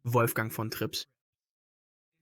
Wolfgang von Trips.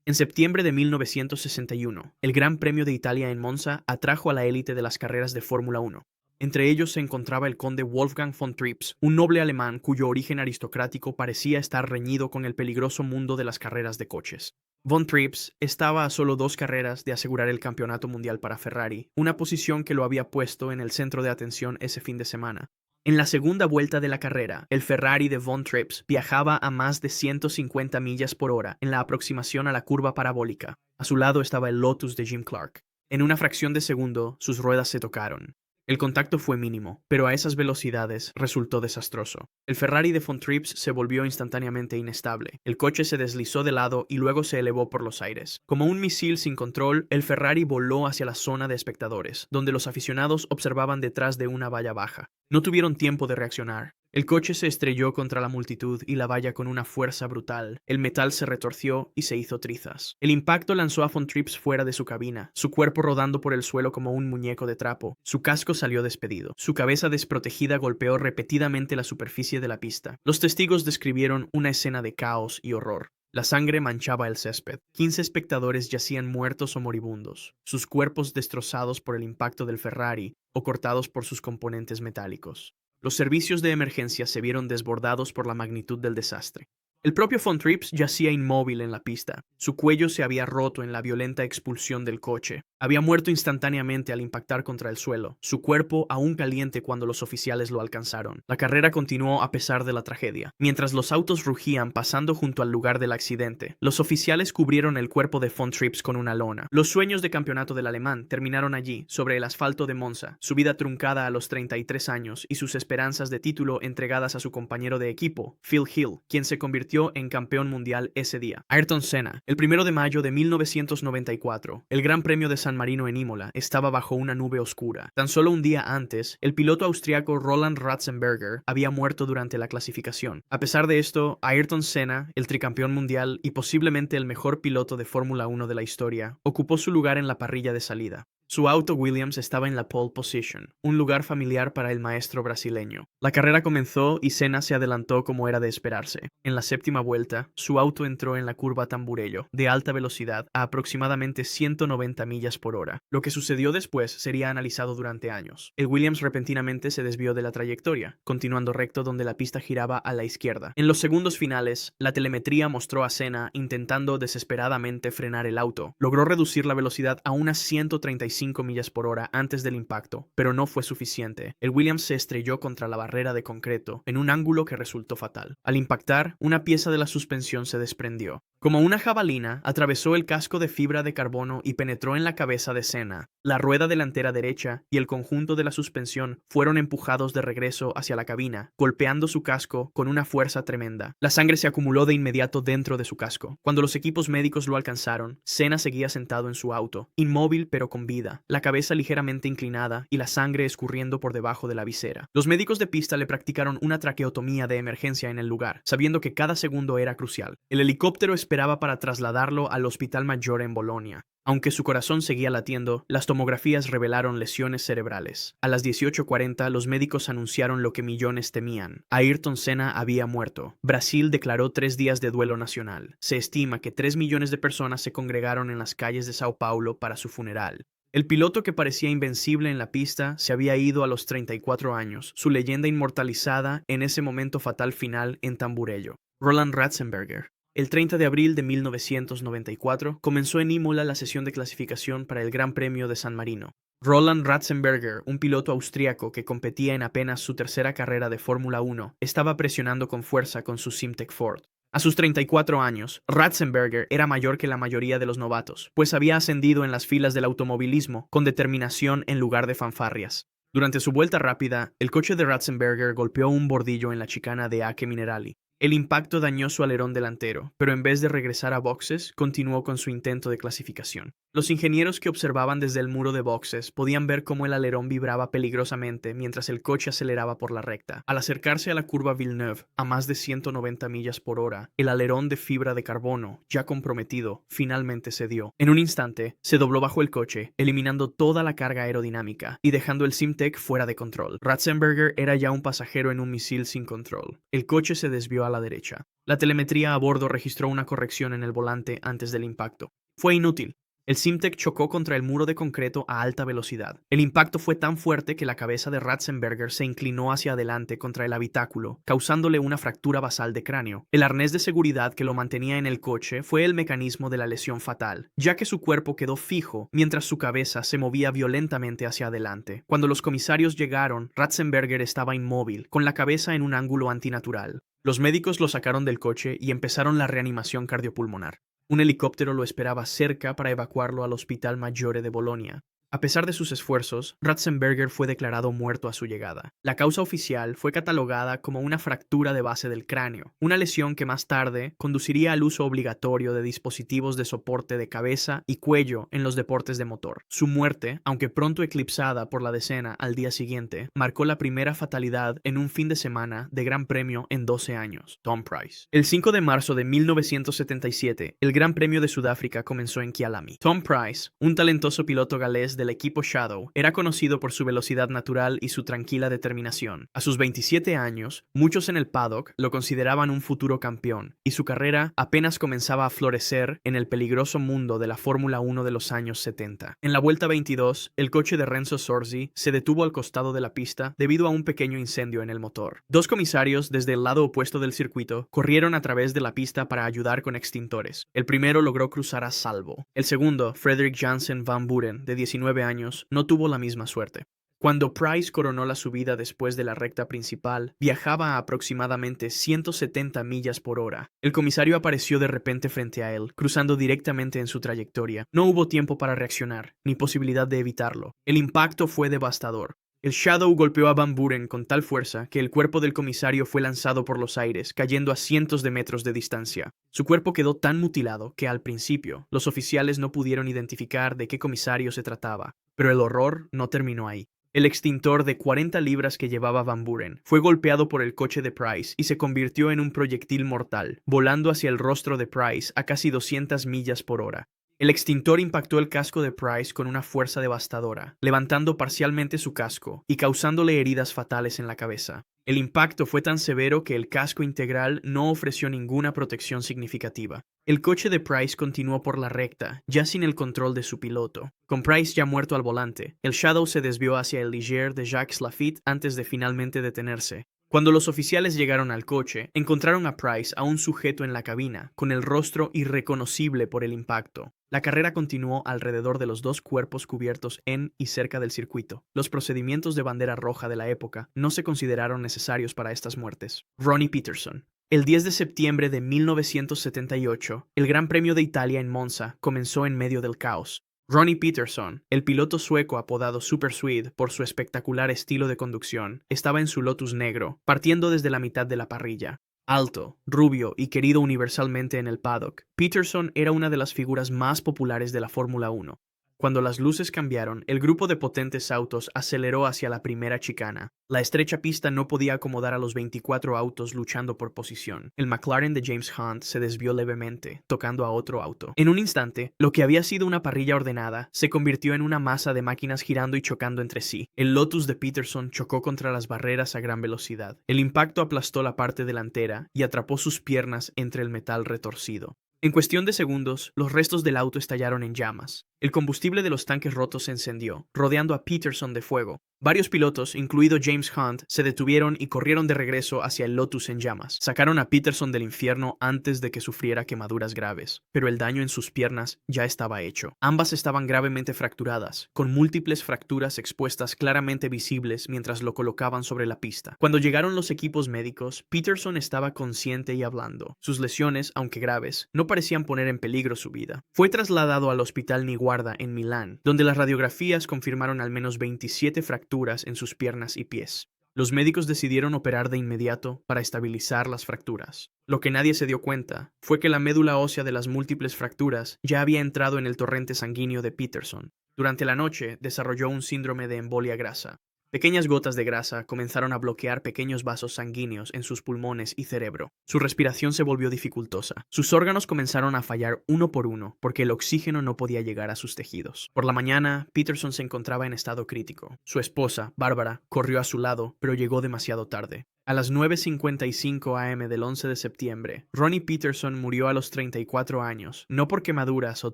En septiembre de 1961, el Gran Premio de Italia en Monza atrajo a la élite de las carreras de Fórmula 1. Entre ellos se encontraba el conde Wolfgang von Trips, un noble alemán cuyo origen aristocrático parecía estar reñido con el peligroso mundo de las carreras de coches. Von Trips estaba a solo 2 carreras de asegurar el campeonato mundial para Ferrari, una posición que lo había puesto en el centro de atención ese fin de semana. En la segunda vuelta de la carrera, el Ferrari de Von Trips viajaba a más de 150 millas por hora en la aproximación a la curva parabólica. A su lado estaba el Lotus de Jim Clark. En una fracción de segundo, sus ruedas se tocaron. El contacto fue mínimo, pero a esas velocidades resultó desastroso. El Ferrari de Von Trips se volvió instantáneamente inestable. El coche se deslizó de lado y luego se elevó por los aires. Como un misil sin control, el Ferrari voló hacia la zona de espectadores, donde los aficionados observaban detrás de una valla baja. No tuvieron tiempo de reaccionar. El coche se estrelló contra la multitud y la valla con una fuerza brutal. El metal se retorció y se hizo trizas. El impacto lanzó a Von Trips fuera de su cabina, su cuerpo rodando por el suelo como un muñeco de trapo. Su casco salió despedido. Su cabeza desprotegida golpeó repetidamente la superficie de la pista. Los testigos describieron una escena de caos y horror. La sangre manchaba el césped. 15 espectadores yacían muertos o moribundos, sus cuerpos destrozados por el impacto del Ferrari o cortados por sus componentes metálicos. Los servicios de emergencia se vieron desbordados por la magnitud del desastre. El propio Von Trips yacía inmóvil en la pista. Su cuello se había roto en la violenta expulsión del coche. Había muerto instantáneamente al impactar contra el suelo, su cuerpo aún caliente cuando los oficiales lo alcanzaron. La carrera continuó a pesar de la tragedia. Mientras los autos rugían pasando junto al lugar del accidente, los oficiales cubrieron el cuerpo de Von Trips con una lona. Los sueños de campeonato del alemán terminaron allí, sobre el asfalto de Monza, su vida truncada a los 33 años y sus esperanzas de título entregadas a su compañero de equipo, Phil Hill, quien se convirtió en campeón mundial ese día. Ayrton Senna. El 1 de mayo de 1994, el Gran Premio de San Marino en Imola estaba bajo una nube oscura. Tan solo un día antes, el piloto austriaco Roland Ratzenberger había muerto durante la clasificación. A pesar de esto, Ayrton Senna, el tricampeón mundial y posiblemente el mejor piloto de Fórmula 1 de la historia, ocupó su lugar en la parrilla de salida. Su auto Williams estaba en la pole position, un lugar familiar para el maestro brasileño. La carrera comenzó y Senna se adelantó como era de esperarse. En la séptima vuelta, su auto entró en la curva Tamburello, de alta velocidad, a aproximadamente 190 millas por hora. Lo que sucedió después sería analizado durante años. El Williams repentinamente se desvió de la trayectoria, continuando recto donde la pista giraba a la izquierda. En los segundos finales, la telemetría mostró a Senna intentando desesperadamente frenar el auto. Logró reducir la velocidad a unas 135 millas por hora antes del impacto, pero no fue suficiente. El Williams se estrelló contra la barrera de concreto en un ángulo que resultó fatal. Al impactar, una pieza de la suspensión se desprendió. Como una jabalina, atravesó el casco de fibra de carbono y penetró en la cabeza de Senna. La rueda delantera derecha y el conjunto de la suspensión fueron empujados de regreso hacia la cabina, golpeando su casco con una fuerza tremenda. La sangre se acumuló de inmediato dentro de su casco. Cuando los equipos médicos lo alcanzaron, Senna seguía sentado en su auto, inmóvil pero con vida, la cabeza ligeramente inclinada y la sangre escurriendo por debajo de la visera. Los médicos de pista le practicaron una traqueotomía de emergencia en el lugar, sabiendo que cada segundo era crucial. El helicóptero esperaba para trasladarlo al Hospital Maggiore en Bolonia. Aunque su corazón seguía latiendo, las tomografías revelaron lesiones cerebrales. A las 18:40, los médicos anunciaron lo que millones temían. Ayrton Senna había muerto. Brasil declaró 3 días de duelo nacional. Se estima que 3 millones de personas se congregaron en las calles de Sao Paulo para su funeral. El piloto que parecía invencible en la pista se había ido a los 34 años, su leyenda inmortalizada en ese momento fatal final en Tamburello. Roland Ratzenberger. El 30 de abril de 1994 comenzó en Imola la sesión de clasificación para el Gran Premio de San Marino. Roland Ratzenberger, un piloto austríaco que competía en apenas su tercera carrera de Fórmula 1, estaba presionando con fuerza con su Simtek Ford. A sus 34 años, Ratzenberger era mayor que la mayoría de los novatos, pues había ascendido en las filas del automovilismo con determinación en lugar de fanfarrias. Durante su vuelta rápida, el coche de Ratzenberger golpeó un bordillo en la chicana de Ache Minerali. El impacto dañó su alerón delantero, pero en vez de regresar a boxes, continuó con su intento de clasificación. Los ingenieros que observaban desde el muro de boxes podían ver cómo el alerón vibraba peligrosamente mientras el coche aceleraba por la recta. Al acercarse a la curva Villeneuve, a más de 190 millas por hora, el alerón de fibra de carbono, ya comprometido, finalmente cedió. En un instante, se dobló bajo el coche, eliminando toda la carga aerodinámica y dejando el Simtek fuera de control. Ratzenberger era ya un pasajero en un misil sin control. El coche se desvió a a la derecha. La telemetría a bordo registró una corrección en el volante antes del impacto. Fue inútil. El Simtek chocó contra el muro de concreto a alta velocidad. El impacto fue tan fuerte que la cabeza de Ratzenberger se inclinó hacia adelante contra el habitáculo, causándole una fractura basal de cráneo. El arnés de seguridad que lo mantenía en el coche fue el mecanismo de la lesión fatal, ya que su cuerpo quedó fijo mientras su cabeza se movía violentamente hacia adelante. Cuando los comisarios llegaron, Ratzenberger estaba inmóvil, con la cabeza en un ángulo antinatural. Los médicos lo sacaron del coche y empezaron la reanimación cardiopulmonar. Un helicóptero lo esperaba cerca para evacuarlo al Hospital Maggiore de Bolonia. A pesar de sus esfuerzos, Ratzenberger fue declarado muerto a su llegada. La causa oficial fue catalogada como una fractura de base del cráneo, una lesión que más tarde conduciría al uso obligatorio de dispositivos de soporte de cabeza y cuello en los deportes de motor. Su muerte, aunque pronto eclipsada por la decena al día siguiente, marcó la primera fatalidad en un fin de semana de Gran Premio en 12 años. Tom Price. El 5 de marzo de 1977, el Gran Premio de Sudáfrica comenzó en Kyalami. Tom Price, un talentoso piloto galés del equipo Shadow, era conocido por su velocidad natural y su tranquila determinación. A sus 27 años, muchos en el paddock lo consideraban un futuro campeón, y su carrera apenas comenzaba a florecer en el peligroso mundo de la Fórmula 1 de los años 70. En la vuelta 22, el coche de Renzo Sorzi se detuvo al costado de la pista debido a un pequeño incendio en el motor. Dos comisarios desde el lado opuesto del circuito corrieron a través de la pista para ayudar con extintores. El primero logró cruzar a salvo. El segundo, Frederik Jansen van Buren, de 19 años, no tuvo la misma suerte. Cuando Price coronó la subida después de la recta principal, viajaba a aproximadamente 170 millas por hora. El comisario apareció de repente frente a él, cruzando directamente en su trayectoria. No hubo tiempo para reaccionar, ni posibilidad de evitarlo. El impacto fue devastador. El Shadow golpeó a Van Buren con tal fuerza que el cuerpo del comisario fue lanzado por los aires, cayendo a cientos de metros de distancia. Su cuerpo quedó tan mutilado que al principio los oficiales no pudieron identificar de qué comisario se trataba, pero el horror no terminó ahí. El extintor de 40 libras que llevaba Van Buren fue golpeado por el coche de Price y se convirtió en un proyectil mortal, volando hacia el rostro de Price a casi 200 millas por hora. El extintor impactó el casco de Price con una fuerza devastadora, levantando parcialmente su casco y causándole heridas fatales en la cabeza. El impacto fue tan severo que el casco integral no ofreció ninguna protección significativa. El coche de Price continuó por la recta, ya sin el control de su piloto. Con Price ya muerto al volante, el Shadow se desvió hacia el Ligier de Jacques Lafitte antes de finalmente detenerse. Cuando los oficiales llegaron al coche, encontraron a Price aún sujeto en la cabina, con el rostro irreconocible por el impacto. La carrera continuó alrededor de los dos cuerpos cubiertos en y cerca del circuito. Los procedimientos de bandera roja de la época no se consideraron necesarios para estas muertes. Ronnie Peterson. El 10 de septiembre de 1978, el Gran Premio de Italia en Monza comenzó en medio del caos. Ronnie Peterson, el piloto sueco apodado Super Swede por su espectacular estilo de conducción, estaba en su Lotus negro, partiendo desde la mitad de la parrilla. Alto, rubio y querido universalmente en el paddock, Peterson era una de las figuras más populares de la Fórmula 1. Cuando las luces cambiaron, el grupo de potentes autos aceleró hacia la primera chicana. La estrecha pista no podía acomodar a los 24 autos luchando por posición. El McLaren de James Hunt se desvió levemente, tocando a otro auto. En un instante, lo que había sido una parrilla ordenada se convirtió en una masa de máquinas girando y chocando entre sí. El Lotus de Peterson chocó contra las barreras a gran velocidad. El impacto aplastó la parte delantera y atrapó sus piernas entre el metal retorcido. En cuestión de segundos, los restos del auto estallaron en llamas. El combustible de los tanques rotos se encendió, rodeando a Peterson de fuego. Varios pilotos, incluido James Hunt, se detuvieron y corrieron de regreso hacia el Lotus en llamas. Sacaron a Peterson del infierno antes de que sufriera quemaduras graves, pero el daño en sus piernas ya estaba hecho. Ambas estaban gravemente fracturadas, con múltiples fracturas expuestas claramente visibles mientras lo colocaban sobre la pista. Cuando llegaron los equipos médicos, Peterson estaba consciente y hablando. Sus lesiones, aunque graves, no parecían poner en peligro su vida. Fue trasladado al Hospital Niguarda en Milán, donde las radiografías confirmaron al menos 27 fracturas en sus piernas y pies. Los médicos decidieron operar de inmediato para estabilizar las fracturas. Lo que nadie se dio cuenta fue que la médula ósea de las múltiples fracturas ya había entrado en el torrente sanguíneo de Peterson. Durante la noche desarrolló un síndrome de embolia grasa. Pequeñas gotas de grasa comenzaron a bloquear pequeños vasos sanguíneos en sus pulmones y cerebro. Su respiración se volvió dificultosa. Sus órganos comenzaron a fallar uno por uno porque el oxígeno no podía llegar a sus tejidos. Por la mañana, Peterson se encontraba en estado crítico. Su esposa, Bárbara, corrió a su lado, pero llegó demasiado tarde. A las 9:55 am del 11 de septiembre, Ronnie Peterson murió a los 34 años, no por quemaduras o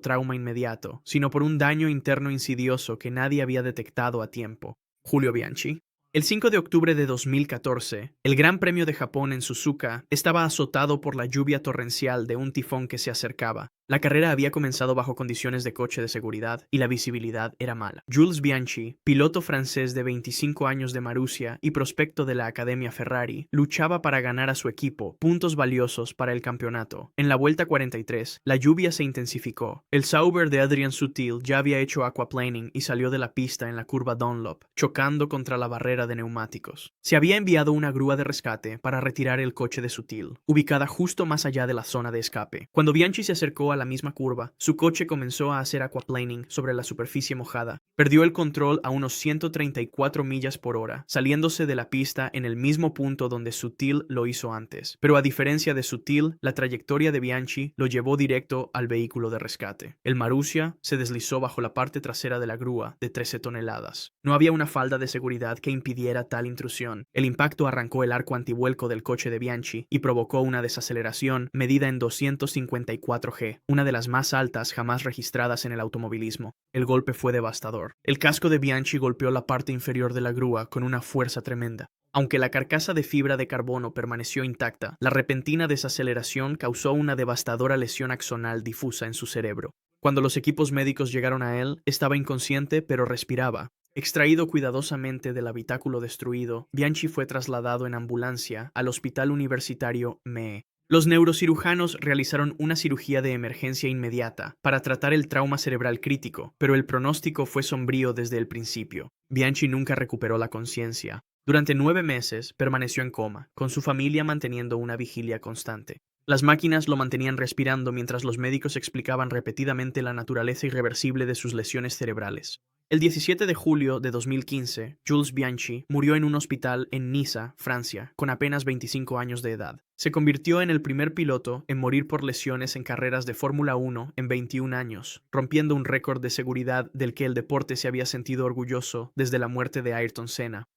trauma inmediato, sino por un daño interno insidioso que nadie había detectado a tiempo. Julio Bianchi. El 5 de octubre de 2014, el Gran Premio de Japón en Suzuka estaba azotado por la lluvia torrencial de un tifón que se acercaba. La carrera había comenzado bajo condiciones de coche de seguridad y la visibilidad era mala. Jules Bianchi, piloto francés de 25 años de Marussia y prospecto de la Academia Ferrari, luchaba para ganar a su equipo puntos valiosos para el campeonato. En la vuelta 43, la lluvia se intensificó. El Sauber de Adrian Sutil ya había hecho aquaplaning y salió de la pista en la curva Dunlop, chocando contra la barrera de neumáticos. Se había enviado una grúa de rescate para retirar el coche de Sutil, ubicada justo más allá de la zona de escape. Cuando Bianchi se acercó a la misma curva, su coche comenzó a hacer aquaplaning sobre la superficie mojada. Perdió el control a unos 134 millas por hora, saliéndose de la pista en el mismo punto donde Sutil lo hizo antes. Pero a diferencia de Sutil, la trayectoria de Bianchi lo llevó directo al vehículo de rescate. El Marussia se deslizó bajo la parte trasera de la grúa de 13 toneladas. No había una falda de seguridad que impidiera tal intrusión. El impacto arrancó el arco antivuelco del coche de Bianchi y provocó una desaceleración medida en 254 G, una de las más altas jamás registradas en el automovilismo. El golpe fue devastador. El casco de Bianchi golpeó la parte inferior de la grúa con una fuerza tremenda. Aunque la carcasa de fibra de carbono permaneció intacta, la repentina desaceleración causó una devastadora lesión axonal difusa en su cerebro. Cuando los equipos médicos llegaron a él, estaba inconsciente pero respiraba. Extraído cuidadosamente del habitáculo destruido, Bianchi fue trasladado en ambulancia al Hospital Universitario ME. Los neurocirujanos realizaron una cirugía de emergencia inmediata para tratar el trauma cerebral crítico, pero el pronóstico fue sombrío desde el principio. Bianchi nunca recuperó la conciencia. Durante 9 meses permaneció en coma, con su familia manteniendo una vigilia constante. Las máquinas lo mantenían respirando mientras los médicos explicaban repetidamente la naturaleza irreversible de sus lesiones cerebrales. El 17 de julio de 2015, Jules Bianchi murió en un hospital en Niza, Francia, con apenas 25 años de edad. Se convirtió en el primer piloto en morir por lesiones en carreras de Fórmula 1 en 21 años, rompiendo un récord de seguridad del que el deporte se había sentido orgulloso desde la muerte de Ayrton Senna.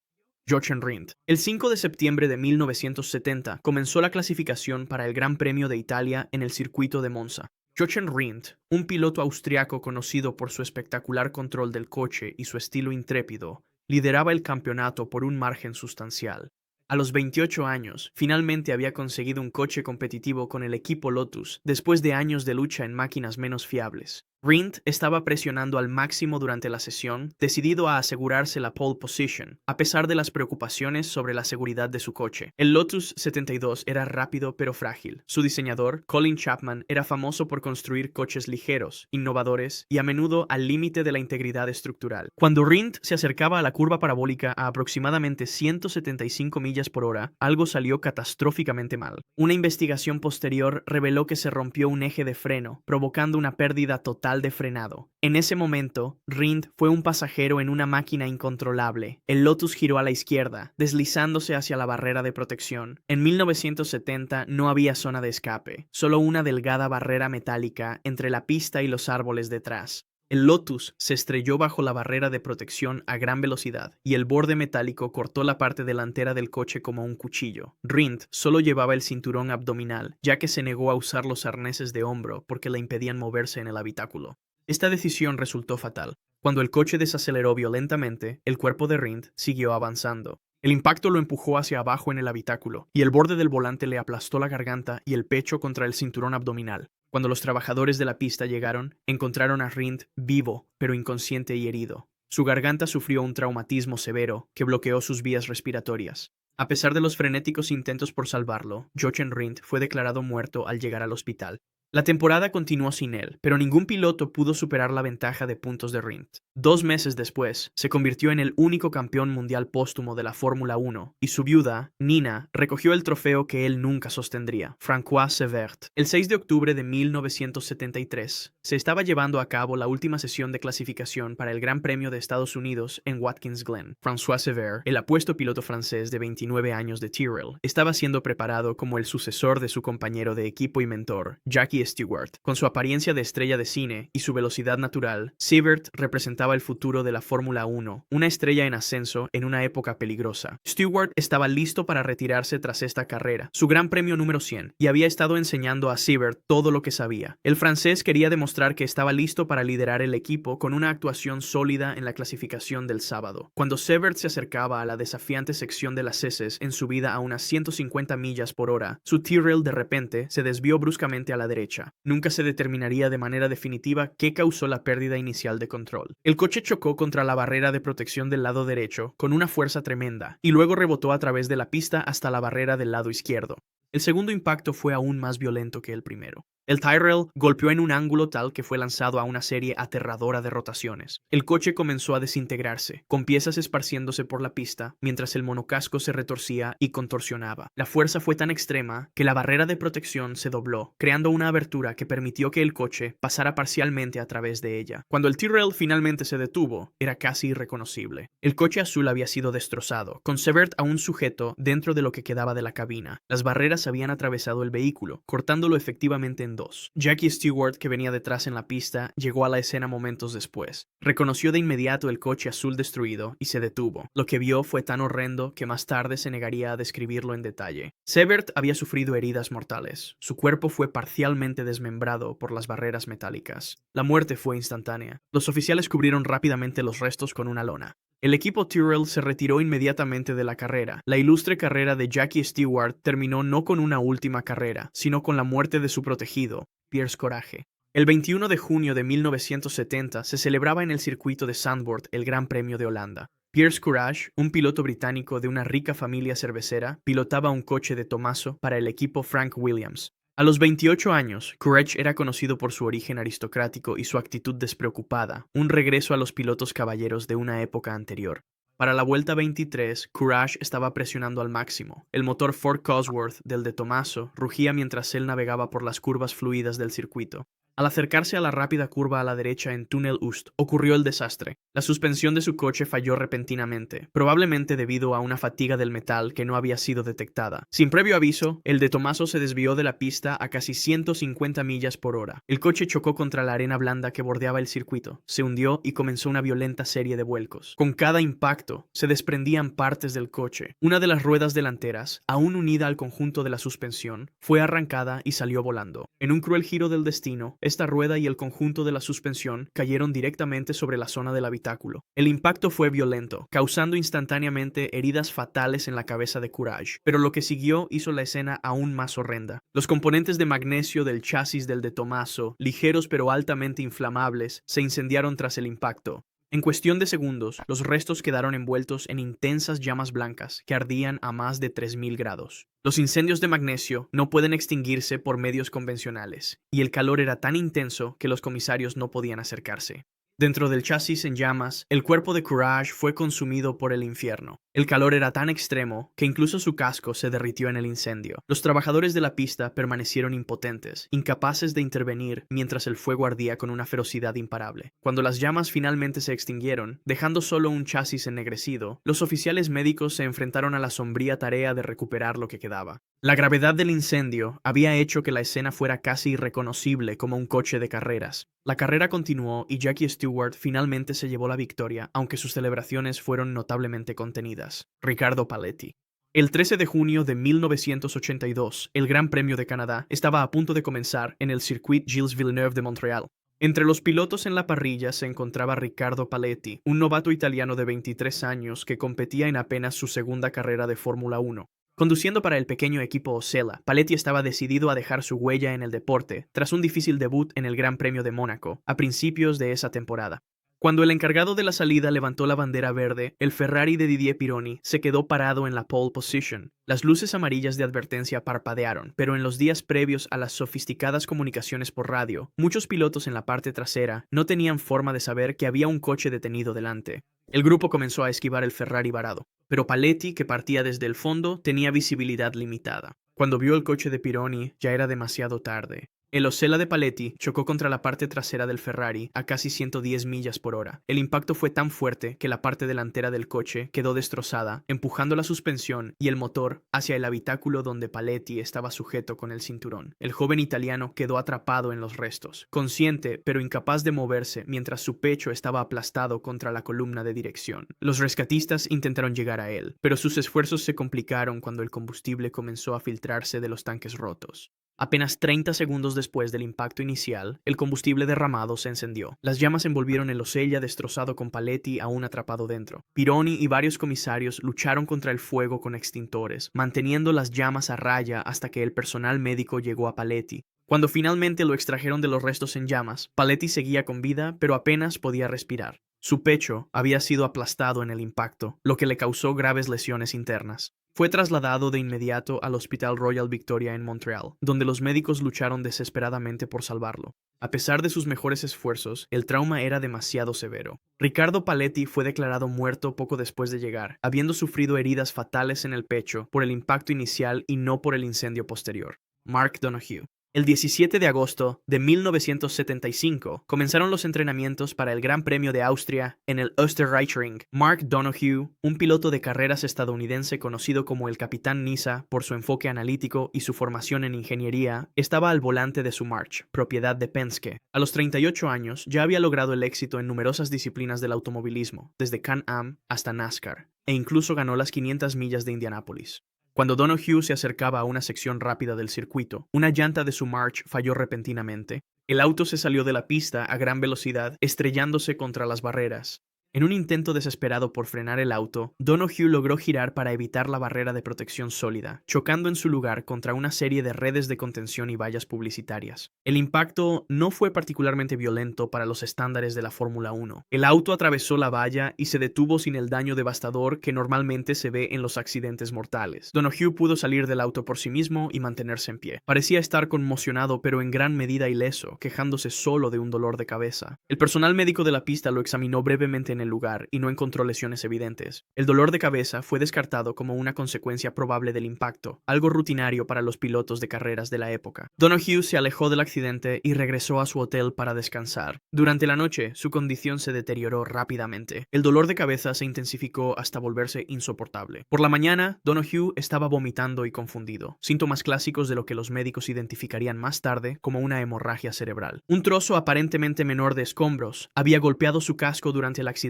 Jochen Rindt. El 5 de septiembre de 1970 comenzó la clasificación para el Gran Premio de Italia en el circuito de Monza. Jochen Rindt, un piloto austriaco conocido por su espectacular control del coche y su estilo intrépido, lideraba el campeonato por un margen sustancial. A los 28 años, finalmente había conseguido un coche competitivo con el equipo Lotus, después de años de lucha en máquinas menos fiables. Rindt estaba presionando al máximo durante la sesión, decidido a asegurarse la pole position, a pesar de las preocupaciones sobre la seguridad de su coche. El Lotus 72 era rápido pero frágil. Su diseñador, Colin Chapman, era famoso por construir coches ligeros, innovadores y a menudo al límite de la integridad estructural. Cuando Rindt se acercaba a la curva parabólica a aproximadamente 175 millas por hora, algo salió catastróficamente mal. Una investigación posterior reveló que se rompió un eje de freno, provocando una pérdida total de frenado. En ese momento, Rindt fue un pasajero en una máquina incontrolable. El Lotus giró a la izquierda, deslizándose hacia la barrera de protección. En 1970 no había zona de escape, solo una delgada barrera metálica entre la pista y los árboles detrás. El Lotus se estrelló bajo la barrera de protección a gran velocidad y el borde metálico cortó la parte delantera del coche como un cuchillo. Rindt solo llevaba el cinturón abdominal, ya que se negó a usar los arneses de hombro porque le impedían moverse en el habitáculo. Esta decisión resultó fatal. Cuando el coche desaceleró violentamente, el cuerpo de Rindt siguió avanzando. El impacto lo empujó hacia abajo en el habitáculo, y el borde del volante le aplastó la garganta y el pecho contra el cinturón abdominal. Cuando los trabajadores de la pista llegaron, encontraron a Rindt vivo, pero inconsciente y herido. Su garganta sufrió un traumatismo severo que bloqueó sus vías respiratorias. A pesar de los frenéticos intentos por salvarlo, Jochen Rindt fue declarado muerto al llegar al hospital. La temporada continuó sin él, pero ningún piloto pudo superar la ventaja de puntos de Rindt. 2 meses después, se convirtió en el único campeón mundial póstumo de la Fórmula 1, y su viuda, Nina, recogió el trofeo que él nunca sostendría, François Severt. El 6 de octubre de 1973, se estaba llevando a cabo la última sesión de clasificación para el Gran Premio de Estados Unidos en Watkins Glen. François Severt, el apuesto piloto francés de 29 años de Tyrrell, estaba siendo preparado como el sucesor de su compañero de equipo y mentor, Jackie Stewart. Con su apariencia de estrella de cine y su velocidad natural, Severt representaba el futuro de la Fórmula 1, una estrella en ascenso en una época peligrosa. Stewart estaba listo para retirarse tras esta carrera, su gran premio número 100, y había estado enseñando a Severt todo lo que sabía. El francés quería demostrar que estaba listo para liderar el equipo con una actuación sólida en la clasificación del sábado. Cuando Severt se acercaba a la desafiante sección de las heces en subida a unas 150 millas por hora, su Tyrrell de repente se desvió bruscamente a la derecha. Nunca se determinaría de manera definitiva qué causó la pérdida inicial de control. El coche chocó contra la barrera de protección del lado derecho con una fuerza tremenda y luego rebotó a través de la pista hasta la barrera del lado izquierdo. El segundo impacto fue aún más violento que el primero. El Tyrrell golpeó en un ángulo tal que fue lanzado a una serie aterradora de rotaciones. El coche comenzó a desintegrarse, con piezas esparciéndose por la pista, mientras el monocasco se retorcía y contorsionaba. La fuerza fue tan extrema que la barrera de protección se dobló, creando una abertura que permitió que el coche pasara parcialmente a través de ella. Cuando el Tyrrell finalmente se detuvo, era casi irreconocible. El coche azul había sido destrozado, con Severt aún sujeto dentro de lo que quedaba de la cabina. Las barreras habían atravesado el vehículo, cortándolo efectivamente en dos. Jackie Stewart, que venía detrás en la pista, llegó a la escena momentos después. Reconoció de inmediato el coche azul destruido y se detuvo. Lo que vio fue tan horrendo que más tarde se negaría a describirlo en detalle. Severt había sufrido heridas mortales. Su cuerpo fue parcialmente desmembrado por las barreras metálicas. La muerte fue instantánea. Los oficiales cubrieron rápidamente los restos con una lona. El equipo Tyrrell se retiró inmediatamente de la carrera. La ilustre carrera de Jackie Stewart terminó no con una última carrera, sino con la muerte de su protegido, Piers Courage. El 21 de junio de 1970 se celebraba en el circuito de Zandvoort el Gran Premio de Holanda. Piers Courage, un piloto británico de una rica familia cervecera, pilotaba un coche de Tomaso para el equipo Frank Williams. A los 28 años, Courage era conocido por su origen aristocrático y su actitud despreocupada, un regreso a los pilotos caballeros de una época anterior. Para la vuelta 23, Courage estaba presionando al máximo. El motor Ford Cosworth del de Tomaso rugía mientras él navegaba por las curvas fluidas del circuito. Al acercarse a la rápida curva a la derecha en Tunnel Oost, ocurrió el desastre. La suspensión de su coche falló repentinamente, probablemente debido a una fatiga del metal que no había sido detectada. Sin previo aviso, el de Tomaso se desvió de la pista a casi 150 millas por hora. El coche chocó contra la arena blanda que bordeaba el circuito, se hundió y comenzó una violenta serie de vuelcos. Con cada impacto, se desprendían partes del coche. Una de las ruedas delanteras, aún unida al conjunto de la suspensión, fue arrancada y salió volando. En un cruel giro del destino, esta rueda y el conjunto de la suspensión cayeron directamente sobre la zona del habitáculo. El impacto fue violento, causando instantáneamente heridas fatales en la cabeza de Courage, pero lo que siguió hizo la escena aún más horrenda. Los componentes de magnesio del chasis del de Tomaso, ligeros pero altamente inflamables, se incendiaron tras el impacto. En cuestión de segundos, los restos quedaron envueltos en intensas llamas blancas que ardían a más de 3000 grados. Los incendios de magnesio no pueden extinguirse por medios convencionales, y el calor era tan intenso que los comisarios no podían acercarse. Dentro del chasis en llamas, el cuerpo de Courage fue consumido por el infierno. El calor era tan extremo que incluso su casco se derritió en el incendio. Los trabajadores de la pista permanecieron impotentes, incapaces de intervenir mientras el fuego ardía con una ferocidad imparable. Cuando las llamas finalmente se extinguieron, dejando solo un chasis ennegrecido, los oficiales médicos se enfrentaron a la sombría tarea de recuperar lo que quedaba. La gravedad del incendio había hecho que la escena fuera casi irreconocible como un coche de carreras. La carrera continuó y Jackie Stewart finalmente se llevó la victoria, aunque sus celebraciones fueron notablemente contenidas. Riccardo Paletti. El 13 de junio de 1982, el Gran Premio de Canadá estaba a punto de comenzar en el Circuit Gilles Villeneuve de Montreal. Entre los pilotos en la parrilla se encontraba Riccardo Paletti, un novato italiano de 23 años que competía en apenas su segunda carrera de Fórmula 1. Conduciendo para el pequeño equipo Osella, Paletti estaba decidido a dejar su huella en el deporte tras un difícil debut en el Gran Premio de Mónaco a principios de esa temporada. Cuando el encargado de la salida levantó la bandera verde, el Ferrari de Didier Pironi se quedó parado en la pole position. Las luces amarillas de advertencia parpadearon, pero en los días previos a las sofisticadas comunicaciones por radio, muchos pilotos en la parte trasera no tenían forma de saber que había un coche detenido delante. El grupo comenzó a esquivar el Ferrari varado, pero Paletti, que partía desde el fondo, tenía visibilidad limitada. Cuando vio el coche de Pironi, ya era demasiado tarde. El Osella de Paletti chocó contra la parte trasera del Ferrari a casi 110 millas por hora. El impacto fue tan fuerte que la parte delantera del coche quedó destrozada, empujando la suspensión y el motor hacia el habitáculo donde Paletti estaba sujeto con el cinturón. El joven italiano quedó atrapado en los restos, consciente pero incapaz de moverse mientras su pecho estaba aplastado contra la columna de dirección. Los rescatistas intentaron llegar a él, pero sus esfuerzos se complicaron cuando el combustible comenzó a filtrarse de los tanques rotos. Apenas 30 segundos después del impacto inicial, el combustible derramado se encendió. Las llamas envolvieron el Osella destrozado con Paletti aún atrapado dentro. Pironi y varios comisarios lucharon contra el fuego con extintores, manteniendo las llamas a raya hasta que el personal médico llegó a Paletti. Cuando finalmente lo extrajeron de los restos en llamas, Paletti seguía con vida, pero apenas podía respirar. Su pecho había sido aplastado en el impacto, lo que le causó graves lesiones internas. Fue trasladado de inmediato al Hospital Royal Victoria en Montreal, donde los médicos lucharon desesperadamente por salvarlo. A pesar de sus mejores esfuerzos, el trauma era demasiado severo. Riccardo Paletti fue declarado muerto poco después de llegar, habiendo sufrido heridas fatales en el pecho por el impacto inicial y no por el incendio posterior. Mark Donohue. El 17 de agosto de 1975 comenzaron los entrenamientos para el Gran Premio de Austria en el Österreichring. Mark Donohue, un piloto de carreras estadounidense conocido como el Capitán Nisa por su enfoque analítico y su formación en ingeniería, estaba al volante de su March, propiedad de Penske. A los 38 años ya había logrado el éxito en numerosas disciplinas del automovilismo, desde Can-Am hasta NASCAR, e incluso ganó las 500 millas de Indianápolis. Cuando Donohue se acercaba a una sección rápida del circuito, una llanta de su March falló repentinamente. El auto se salió de la pista a gran velocidad, estrellándose contra las barreras. En un intento desesperado por frenar el auto, Donohue logró girar para evitar la barrera de protección sólida, chocando en su lugar contra una serie de redes de contención y vallas publicitarias. El impacto no fue particularmente violento para los estándares de la Fórmula 1. El auto atravesó la valla y se detuvo sin el daño devastador que normalmente se ve en los accidentes mortales. Donohue pudo salir del auto por sí mismo y mantenerse en pie. Parecía estar conmocionado pero en gran medida ileso, quejándose solo de un dolor de cabeza. El personal médico de la pista lo examinó brevemente en el lugar y no encontró lesiones evidentes. El dolor de cabeza fue descartado como una consecuencia probable del impacto, algo rutinario para los pilotos de carreras de la época. Donohue se alejó del accidente y regresó a su hotel para descansar. Durante la noche, su condición se deterioró rápidamente. El dolor de cabeza se intensificó hasta volverse insoportable. Por la mañana, Donohue estaba vomitando y confundido, síntomas clásicos de lo que los médicos identificarían más tarde como una hemorragia cerebral. Un trozo aparentemente menor de escombros había golpeado su casco durante el accidente,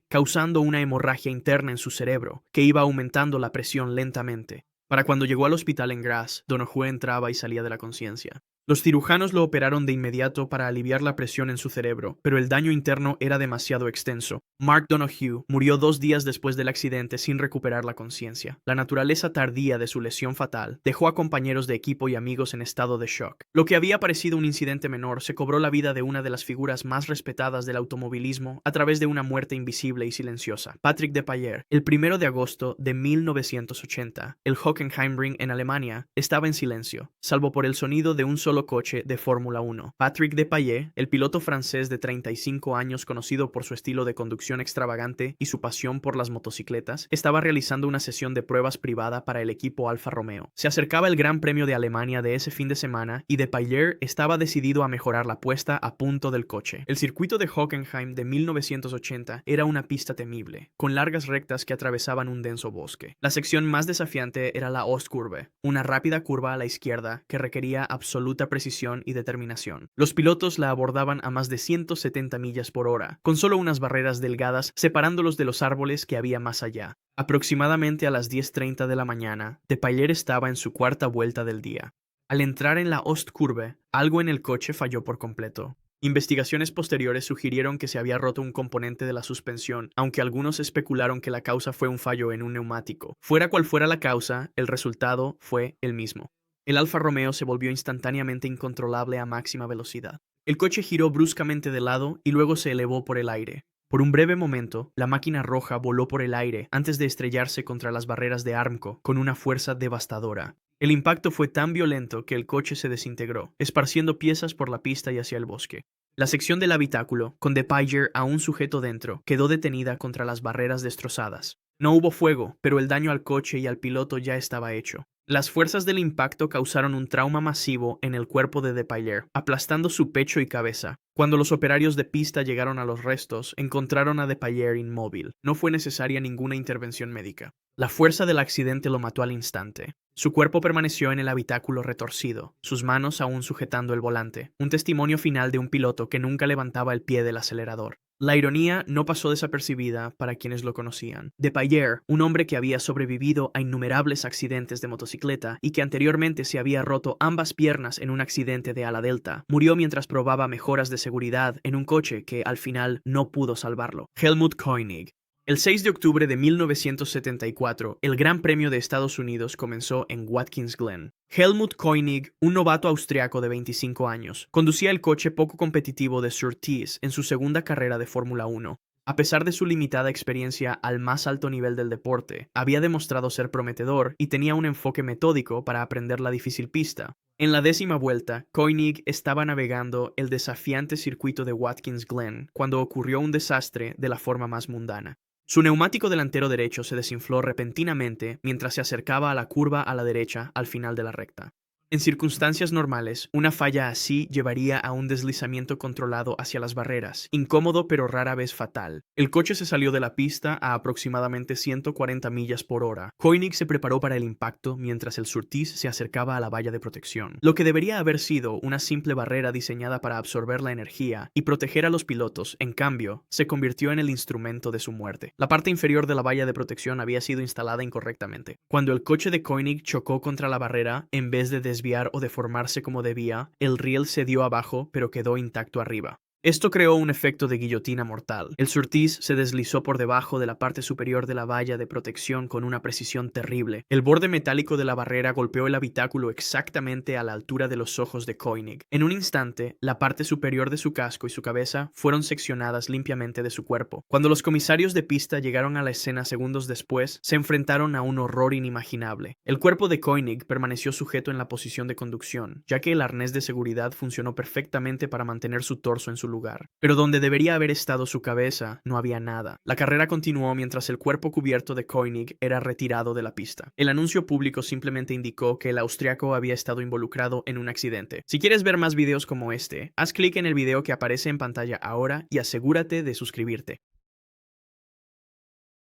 causando una hemorragia interna en su cerebro, que iba aumentando la presión lentamente. Para cuando llegó al hospital en Graz, Donohue entraba y salía de la conciencia. Los cirujanos lo operaron de inmediato para aliviar la presión en su cerebro, pero el daño interno era demasiado extenso. Mark Donohue murió 2 días después del accidente sin recuperar la conciencia. La naturaleza tardía de su lesión fatal dejó a compañeros de equipo y amigos en estado de shock. Lo que había parecido un incidente menor se cobró la vida de una de las figuras más respetadas del automovilismo a través de una muerte invisible y silenciosa. Patrick Depailler. El 1 de agosto de 1980, el Hockenheimring en Alemania estaba en silencio, salvo por el sonido de un solo coche de Fórmula 1. Patrick Depailler, el piloto francés de 35 años conocido por su estilo de conducción extravagante y su pasión por las motocicletas, estaba realizando una sesión de pruebas privada para el equipo Alfa Romeo. Se acercaba el Gran Premio de Alemania de ese fin de semana y Depailler estaba decidido a mejorar la puesta a punto del coche. El circuito de Hockenheim de 1980 era una pista temible, con largas rectas que atravesaban un denso bosque. La sección más desafiante era la Ostkurve, una rápida curva a la izquierda que requería absoluta precisión y determinación. Los pilotos la abordaban a más de 170 millas por hora, con solo unas barreras delgadas separándolos de los árboles que había más allá. Aproximadamente a las 10:30 de la mañana, Depailler estaba en su cuarta vuelta del día. Al entrar en la Ostkurve, algo en el coche falló por completo. Investigaciones posteriores sugirieron que se había roto un componente de la suspensión, aunque algunos especularon que la causa fue un fallo en un neumático. Fuera cual fuera la causa, el resultado fue el mismo. El Alfa Romeo se volvió instantáneamente incontrolable a máxima velocidad. El coche giró bruscamente de lado y luego se elevó por el aire. Por un breve momento, la máquina roja voló por el aire antes de estrellarse contra las barreras de Armco con una fuerza devastadora. El impacto fue tan violento que el coche se desintegró, esparciendo piezas por la pista y hacia el bosque. La sección del habitáculo, con Depailler aún sujeto dentro, quedó detenida contra las barreras destrozadas. No hubo fuego, pero el daño al coche y al piloto ya estaba hecho. Las fuerzas del impacto causaron un trauma masivo en el cuerpo de Depailler, aplastando su pecho y cabeza. Cuando los operarios de pista llegaron a los restos, encontraron a Depailler inmóvil. No fue necesaria ninguna intervención médica. La fuerza del accidente lo mató al instante. Su cuerpo permaneció en el habitáculo retorcido, sus manos aún sujetando el volante, un testimonio final de un piloto que nunca levantaba el pie del acelerador. La ironía no pasó desapercibida para quienes lo conocían. Depailler, un hombre que había sobrevivido a innumerables accidentes de motocicleta y que anteriormente se había roto ambas piernas en un accidente de ala delta, murió mientras probaba mejoras de seguridad en un coche que al final no pudo salvarlo. Helmut Koenig. El 6 de octubre de 1974, el Gran Premio de Estados Unidos comenzó en Watkins Glen. Helmut Koenig, un novato austriaco de 25 años, conducía el coche poco competitivo de Surtees en su segunda carrera de Fórmula 1. A pesar de su limitada experiencia al más alto nivel del deporte, había demostrado ser prometedor y tenía un enfoque metódico para aprender la difícil pista. En la 10ª vuelta, Koenig estaba navegando el desafiante circuito de Watkins Glen cuando ocurrió un desastre de la forma más mundana. Su neumático delantero derecho se desinfló repentinamente mientras se acercaba a la curva a la derecha al final de la recta. En circunstancias normales, una falla así llevaría a un deslizamiento controlado hacia las barreras, incómodo pero rara vez fatal. El coche se salió de la pista a aproximadamente 140 millas por hora. Koenig se preparó para el impacto mientras el Surtees se acercaba a la valla de protección. Lo que debería haber sido una simple barrera diseñada para absorber la energía y proteger a los pilotos, en cambio, se convirtió en el instrumento de su muerte. La parte inferior de la valla de protección había sido instalada incorrectamente. Cuando el coche de Koenig chocó contra la barrera, en vez de desviar o deformarse como debía, el riel se dio abajo pero quedó intacto arriba. Esto creó un efecto de guillotina mortal. El Surtees se deslizó por debajo de la parte superior de la valla de protección con una precisión terrible. El borde metálico de la barrera golpeó el habitáculo exactamente a la altura de los ojos de Koenig. En un instante, la parte superior de su casco y su cabeza fueron seccionadas limpiamente de su cuerpo. Cuando los comisarios de pista llegaron a la escena segundos después, se enfrentaron a un horror inimaginable. El cuerpo de Koenig permaneció sujeto en la posición de conducción, ya que el arnés de seguridad funcionó perfectamente para mantener su torso en su lugar. Pero donde debería haber estado su cabeza, no había nada. La carrera continuó mientras el cuerpo cubierto de Koenig era retirado de la pista. El anuncio público simplemente indicó que el austriaco había estado involucrado en un accidente. Si quieres ver más videos como este, haz clic en el video que aparece en pantalla ahora y asegúrate de suscribirte.